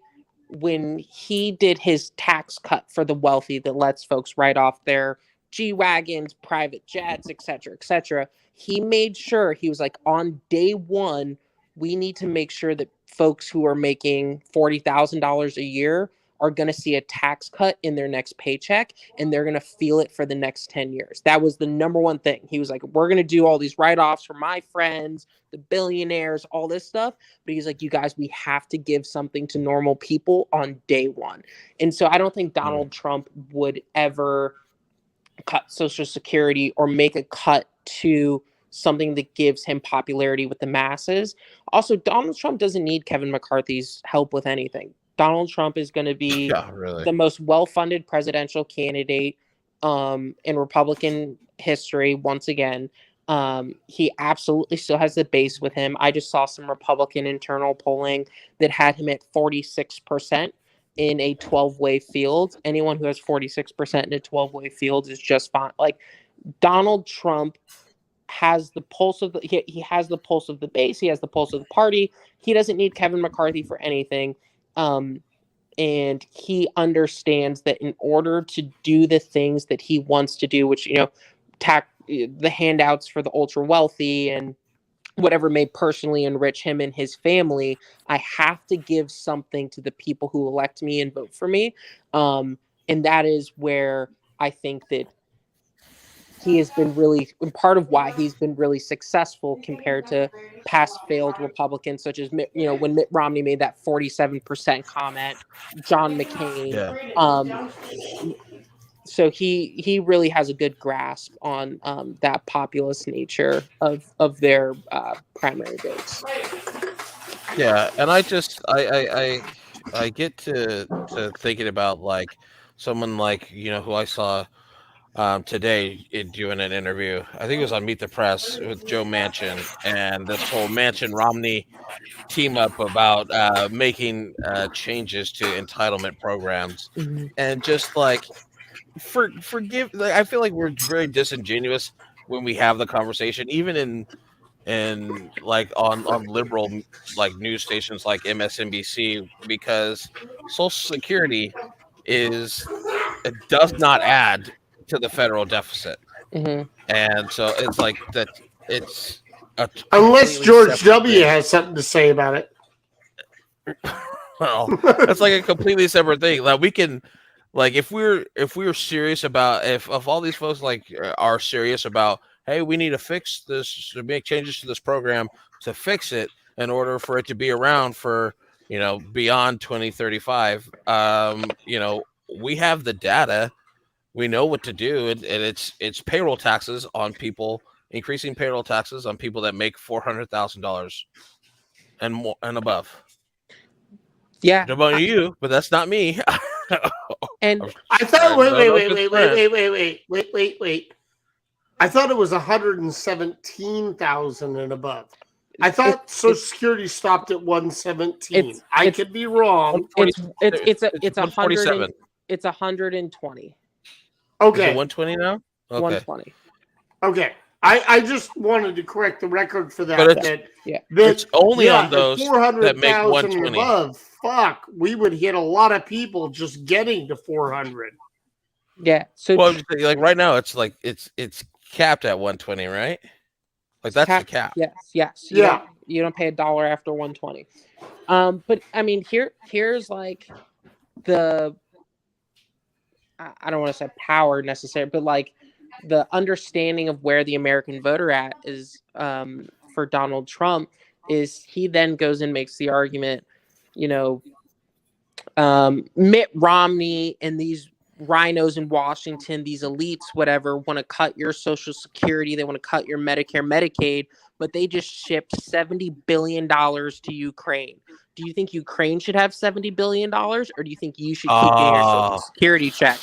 when he did his tax cut for the wealthy that lets folks write off their G-Wagons, private jets, etc., he made sure, he was like, on day one, we need to make sure that folks who are making $40,000 a year are going to see a tax cut in their next paycheck, and they're going to feel it for the next 10 years. That was the number one thing. He was like, we're going to do all these write-offs for my friends, the billionaires, all this stuff. But he's like, you guys, we have to give something to normal people on day one. And so I don't think Donald Trump would ever cut Social Security or make a cut to something that gives him popularity with the masses. Also, Donald Trump doesn't need Kevin McCarthy's help with anything. Donald Trump is going to be the most well-funded presidential candidate in Republican history once again. He absolutely still has the base with him. I just saw some Republican internal polling that had him at 46% in a 12-way field. Anyone who has 46% in a 12-way field is just fine. Like, Donald Trump has the pulse of he has the pulse of the base. He has the pulse of the party. He doesn't need Kevin McCarthy for anything. And he understands that in order to do the things that he wants to do, which, the handouts for the ultra wealthy and whatever may personally enrich him and his family, I have to give something to the people who elect me and vote for me. And that is where I think that he has been really, and part of why he's been really successful compared to past failed Republicans, such as, when Mitt Romney made that 47% comment, John McCain. So he really has a good grasp on that populist nature of their primary base. Yeah, and I get to thinking about like someone like who I saw today doing an interview. I think it was on Meet the Press with Joe Manchin and this whole Manchin Romney team up about making changes to entitlement programs, and just like forgive. Like, I feel like we're very disingenuous when we have the conversation, even in like on liberal like news stations like MSNBC, because Social Security is it does not add to the federal deficit, Mm-hmm. and so it's like that. It's a Unless completely George separate W. thing. has something to say about it. Well, that's like a completely separate thing. Like we can, like if we're serious about if all these folks like are serious about, hey, we need to fix this, to make changes to this program to fix it in order for it to be around for beyond 2035. We have the data, we know what to do, and it's payroll taxes on people, increasing payroll taxes on people that make $400,000 and more and above. Yeah. Don't know about you, but that's not me. And I thought. Wait, No, wait, no wait, offense, wait, wait, Brent. wait, wait, wait, wait, wait, wait. I thought it was 117,000 and above. I thought Social Security stopped at 117. I could be wrong. it's a hundred and 147. it's 120. Is it Okay, 120 now? Okay. 120. okay. I just wanted to correct the record for that. But it's Yeah. it's only on at those that make 400,000 and 120. above. Fuck, we would hit a lot of people just getting to 400. Yeah. So Well, I'm just saying, like right now, it's like it's capped at 120, right? Like that's the cap. Yes. Yeah. You don't pay $1 after 120. But I mean, here's like the I don't want to say power necessarily, but like the understanding of where the American voter at is for Donald Trump is he then goes and makes the argument, Mitt Romney and these rhinos in Washington, these elites, whatever, want to cut your Social Security, they want to cut your Medicare, Medicaid, but they just shipped $70 billion to Ukraine. Do you think Ukraine should have $70 billion, or do you think you should keep getting your Social Security check?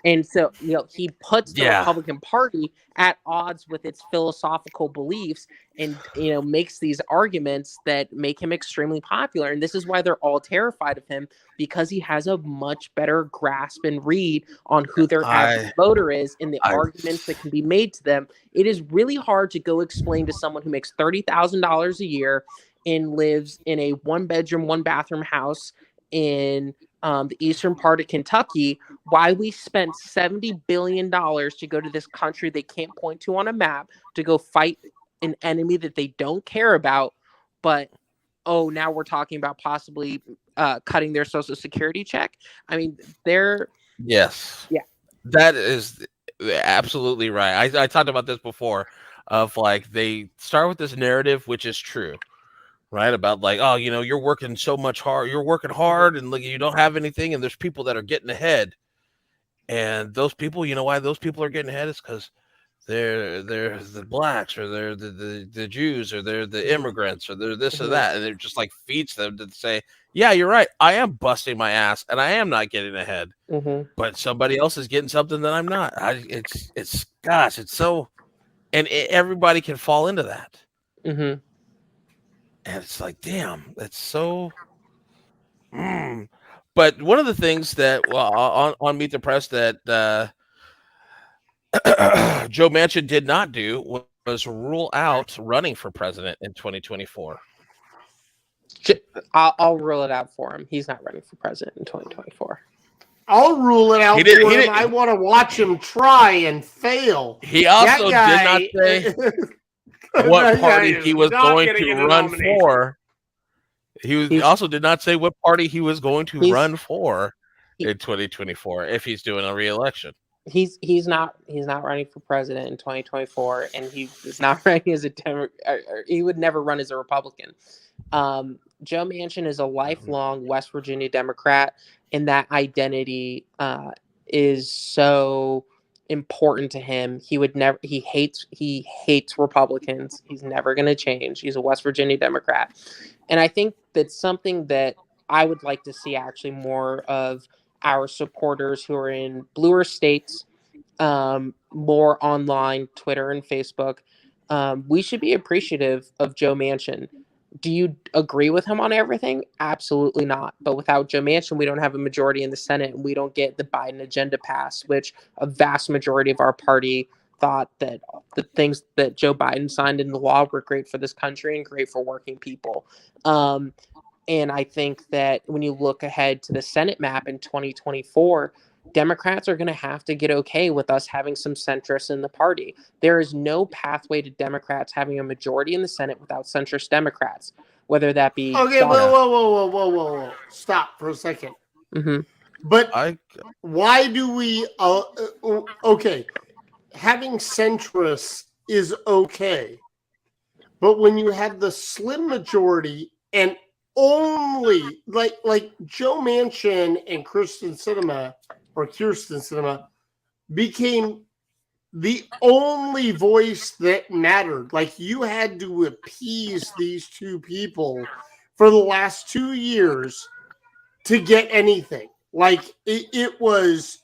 And so, he puts the Republican Party at odds with its philosophical beliefs and, makes these arguments that make him extremely popular. And this is why they're all terrified of him, because he has a much better grasp and read on who their average voter is and the arguments that can be made to them. It is really hard to go explain to someone who makes $30,000 a year and lives in a 1-bedroom, 1-bathroom house in the eastern part of Kentucky why we spent $70 billion to go to this country they can't point to on a map to go fight an enemy that they don't care about. But, now we're talking about possibly cutting their Social Security check. I mean, Yes. Yeah. That is absolutely right. I talked about this before of like they start with this narrative, which is true, right? About like, oh, you're working so much hard, you're working hard and like you don't have anything, and there's people that are getting ahead. And those people, why those people are getting ahead is because they're the blacks, or they're the Jews, or they're the immigrants, or they're this or that, and it just like feeds them to say, yeah, you're right, I am busting my ass and I am not getting ahead, but somebody else is getting something that I'm not. It's gosh, it's so, and everybody can fall into that, and it's like, damn, that's so. But one of the things that on Meet the Press that Joe Manchin did not do was rule out running for president in 2024. I'll rule it out for him. He's not running for president in 2024. I'll rule it out for him. I want to watch him try and fail. He also did not say what party he was going to run for. He also did not say what party he was going to run for in 2024 if he's doing a re-election. He's not running for president in 2024, and he is not running as a Democrat. He would never run as a Republican. Joe Manchin is a lifelong West Virginia Democrat, and that identity is so important to him. He would never. He hates Republicans. He's never going to change. He's a West Virginia Democrat, and I think that's something that I would like to see actually more of our supporters who are in bluer states, more online, Twitter and Facebook. We should be appreciative of Joe Manchin. Do you agree with him on everything? Absolutely not. But without Joe Manchin, we don't have a majority in the Senate, and we don't get the Biden agenda passed, which a vast majority of our party thought that the things that Joe Biden signed into law were great for this country and great for working people. And I think that when you look ahead to the Senate map in 2024, Democrats are going to have to get okay with us having some centrists in the party. There is no pathway to Democrats having a majority in the Senate without centrist Democrats, whether that be Okay, whoa. Stop for a second. Mm-hmm. But why do we, okay, having centrists is okay. But when you have the slim majority and only like Joe Manchin and Kirsten Sinema became the only voice that mattered. Like you had to appease these two people for the last 2 years to get anything. Like it was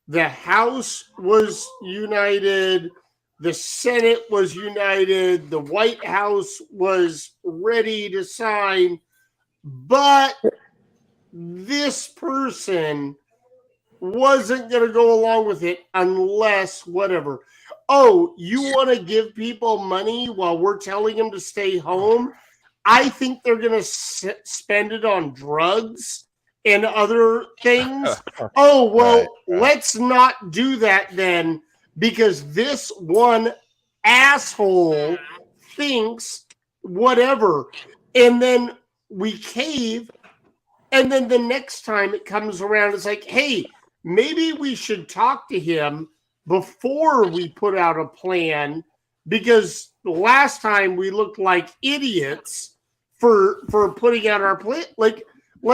the House was united, the Senate was united, the White House was ready to sign, but this person wasn't going to go along with it unless whatever. Oh, you want to give people money while we're telling them to stay home? I think they're going to spend it on drugs and other things. Oh, well, let's not do that then, because this one asshole thinks whatever. And then we cave. And then the next time it comes around, it's like, hey, maybe we should talk to him before we put out a plan, because the last time we looked like idiots for putting out our plan. Like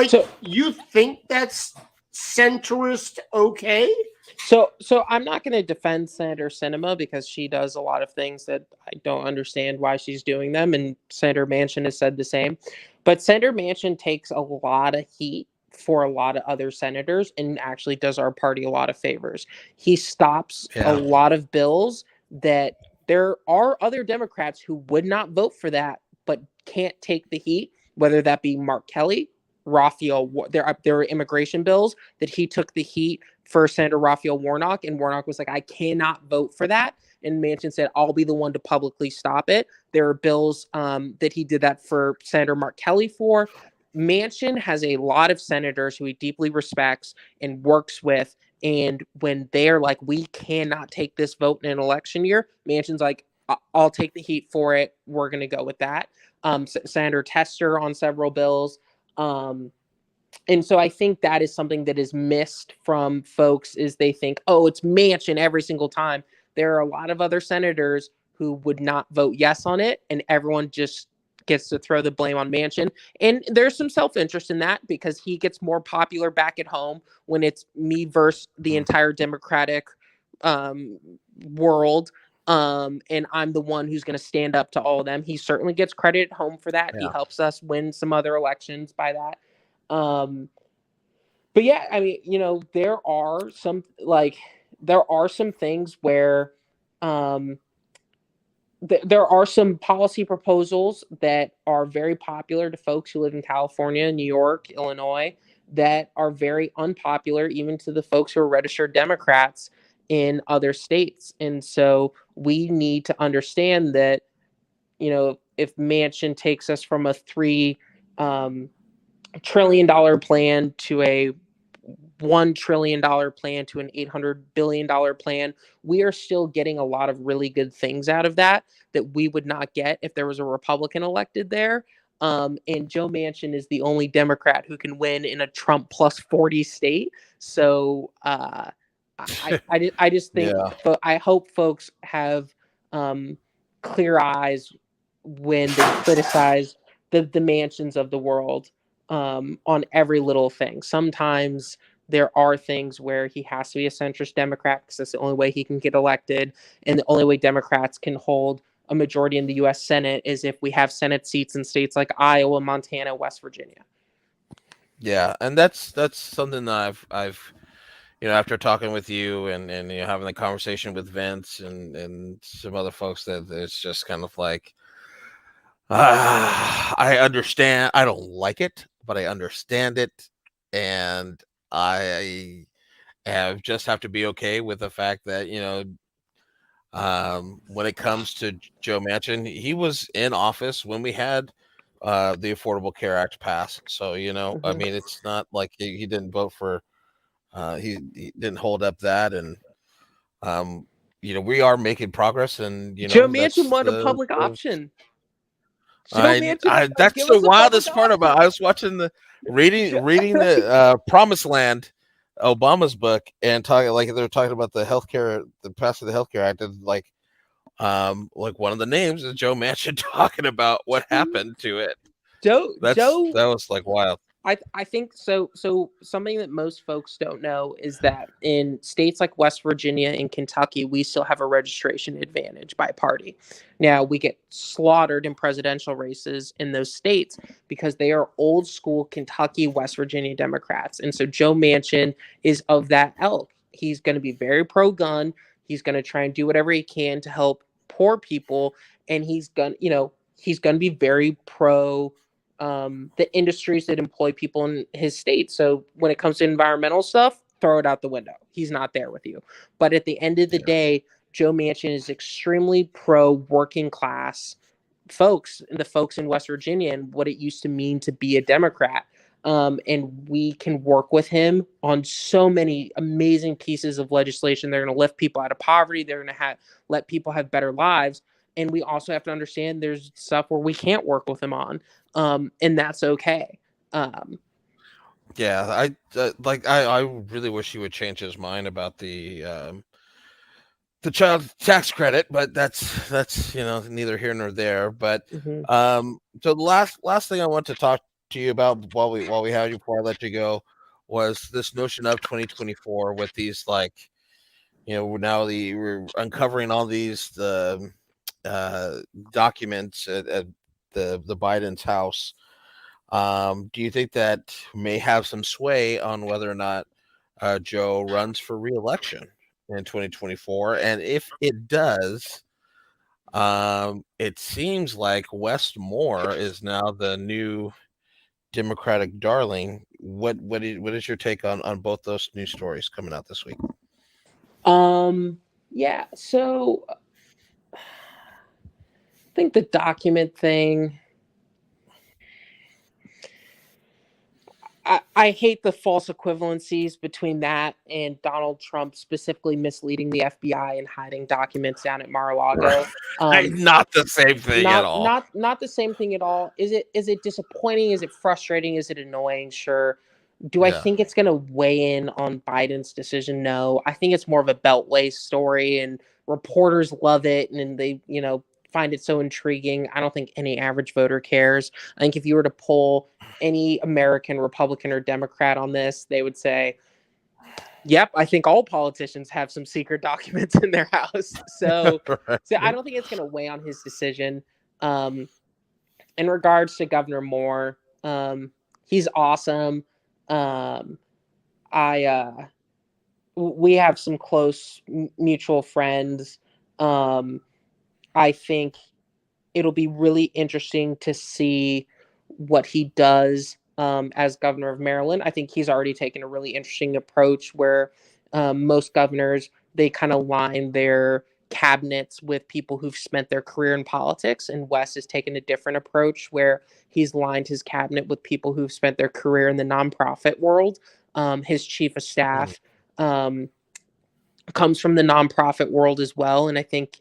so, you think that's centrist okay? So I'm not going to defend Senator Sinema because she does a lot of things that I don't understand why she's doing them, and Senator Manchin has said the same. But Senator Manchin takes a lot of heat for a lot of other senators and actually does our party a lot of favors. He stops a lot of bills that there are other Democrats who would not vote for that but can't take the heat, whether that be Mark Kelly, Raphael. There are immigration bills that he took the heat for Senator Raphael Warnock, and Warnock was like, I cannot vote for that. And Manchin said, I'll be the one to publicly stop it. There are bills that he did that for Senator Mark Kelly for. Manchin has a lot of senators who he deeply respects and works with. And when they're like, we cannot take this vote in an election year, Manchin's like, I'll take the heat for it. We're going to go with that. Senator Tester on several bills. And so I think that is something that is missed from folks, is they think, oh, it's Manchin every single time. There are a lot of other senators who would not vote yes on it, and everyone just gets to throw the blame on Manchin. And there's some self-interest in that because he gets more popular back at home when it's me versus the entire Democratic world. And I'm the one who's going to stand up to all of them. He certainly gets credit at home for that. Yeah. He helps us win some other elections by that. But yeah, I mean, there are some things where there are some policy proposals that are very popular to folks who live in California, New York, Illinois, that are very unpopular even to the folks who are registered Democrats in other states. And so we need to understand that, if Manchin takes us from a $3 trillion plan to a $1 trillion plan to an $800 billion plan, we are still getting a lot of really good things out of that we would not get if there was a Republican elected there. And Joe Manchin is the only Democrat who can win in a Trump plus 40 state. So I just think, but I hope folks have clear eyes when they criticize the Manchins of the world on every little thing. Sometimes there are things where he has to be a centrist Democrat because that's the only way he can get elected. And the only way Democrats can hold a majority in the U.S. Senate is if we have Senate seats in states like Iowa, Montana, West Virginia. Yeah, and that's something that I've after talking with you and having the conversation with Vince and some other folks, that it's just kind of like, I understand. I don't like it, but I understand it, and I have to be okay with the fact that when it comes to Joe Manchin, he was in office when we had the Affordable Care Act pass. So I Mhm. mean, it's not like he didn't vote for. He didn't hold up that, and um, we are making progress, and Joe Manchin that's wanted a public option. Joe Manchin I said, that's "Give the us a public wildest part about. option." I was watching the Jo- reading the Promised Land, Obama's book, and talking like they're talking about the passing of the Healthcare Act, and like one of the names is Joe Manchin talking about what happened to it. Joe That was like wild. I think so. So something that most folks don't know is that in states like West Virginia and Kentucky, we still have a registration advantage by party. Now we get slaughtered in presidential races in those states because they are old school Kentucky, West Virginia Democrats, and so Joe Manchin is of that ilk. He's going to be very pro gun. He's going to try and do whatever he can to help poor people, and he's going to be very pro the industries that employ people in his state. So when it comes to environmental stuff, throw it out the window. He's not there with you. But at the end of the Yeah. day, Joe Manchin is extremely pro working class folks, the folks in West Virginia, and what it used to mean to be a Democrat. And we can work with him on so many amazing pieces of legislation. They're going to lift people out of poverty. They're going to let people have better lives. And we also have to understand there's stuff where we can't work with him on, and that's okay. Um, Yeah, I really wish he would change his mind about the child tax credit, but that's neither here nor there. But mhm. so the last thing I want to talk to you about while we have you before I let you go was this notion of 2024 with these now we're uncovering all these uh, documents at the Biden's house. Do you think that may have some sway on whether or not Joe runs for reelection in 2024? And if it does, it seems like West Moore is now the new Democratic darling. What is your take on both those news stories coming out this week? Yeah. So I think the document thing. I hate the false equivalencies between that and Donald Trump specifically misleading the FBI and hiding documents down at Mar-a-Lago. Right, Um, not the same thing at all. not the same thing at all. Is it disappointing? Is it frustrating? Is it annoying? Sure. Do I Yeah. think it's going to weigh in on Biden's decision? No. I think it's more of a beltway story, and reporters love it, and they find it so intriguing. I don't think any average voter cares. I think if you were to poll any American Republican or Democrat on this, they would say, "Yep, I think all politicians have some secret documents in their house." So I Right. don't think it's going to weigh on his decision. Um, in regards to Governor Moore, he's awesome. Um, I we have some close mutual friends. Um, I think it'll be really interesting to see what he does as governor of Maryland. I think he's already taken a really interesting approach where most governors they kind of line their cabinets with people who've spent their career in politics, and Wes has taken a different approach where he's lined his cabinet with people who've spent their career in the nonprofit world. His chief of Mm. staff um, comes from the nonprofit world as well, and I think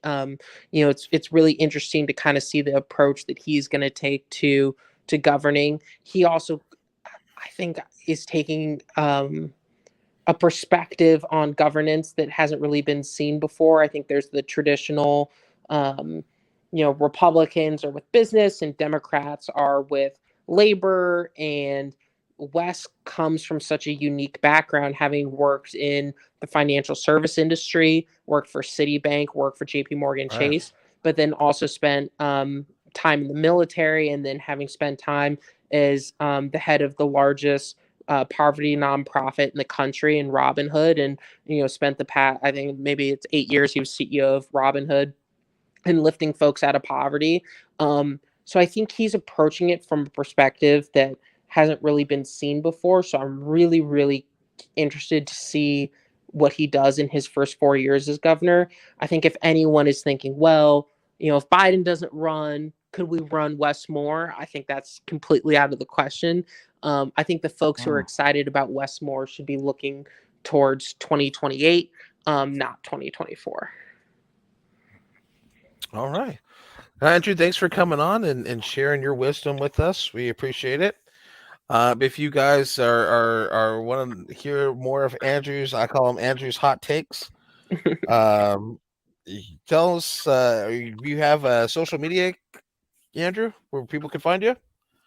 it's really interesting to kind of see the approach that he's going to take to governing. He also, I think, is taking a perspective on governance that hasn't really been seen before. I think there's the traditional, um, Republicans are with business and Democrats are with labor. And Wes comes from such a unique background, having worked in the financial service industry, worked for Citibank, worked for JP Morgan Right. Chase, but then also spent time in the military, and then having spent time as the head of the largest poverty nonprofit in the country in Robin Hood, and spent the past, I think maybe it's 8 years he was CEO of Robin Hood and lifting folks out of poverty. So I think he's approaching it from a perspective that hasn't really been seen before. So I'm really, really interested to see what he does in his first 4 years as governor. I think if anyone is thinking, well, if Biden doesn't run, could we run Wes Moore? I think that's completely out of the question. I think the folks who are excited about Wes Moore should be looking towards 2028, not 2024. All right. Andrew, thanks for coming on and sharing your wisdom with us. We appreciate it. If you guys are want to hear more of Andrew's, I call them Andrew's hot takes. Tell us, you have a social media, Andrew, where people can find you?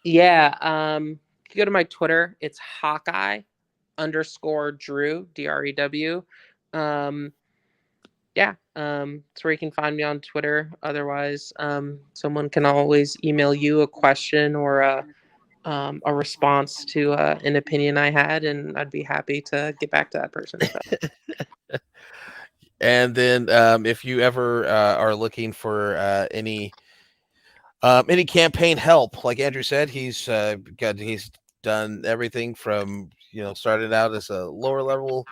Yeah. If you go to my Twitter, it's Hawkeye_Drew, DREW. Yeah. It's where you can find me on Twitter. Otherwise, someone can always email you a question or a response to an opinion I had, and I'd be happy to get back to that person. So. And then if you ever are looking for any campaign help, like Andrew said, he's done everything from started out as a lower level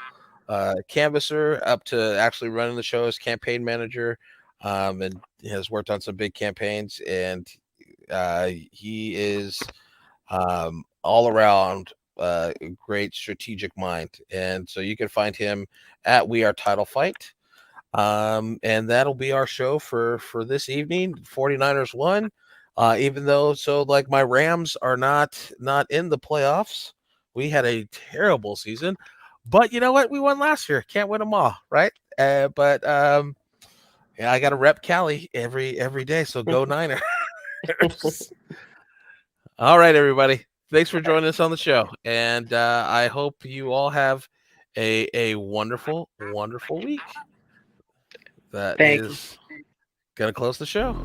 canvasser up to actually running the show as campaign manager, and has worked on some big campaigns, and he is all around great strategic mind. And so you can find him at We Are Title Fight. And that'll be our show for this evening. 49ers won, even though like my Rams are not in the playoffs. We had a terrible season, but you know what? We won last year. Can't win them all, right? But yeah, I got to rep Cali every day. So go Niners. All right, everybody. Thanks for joining us on the show, and I hope you all have a wonderful, wonderful week. That is going to close the show.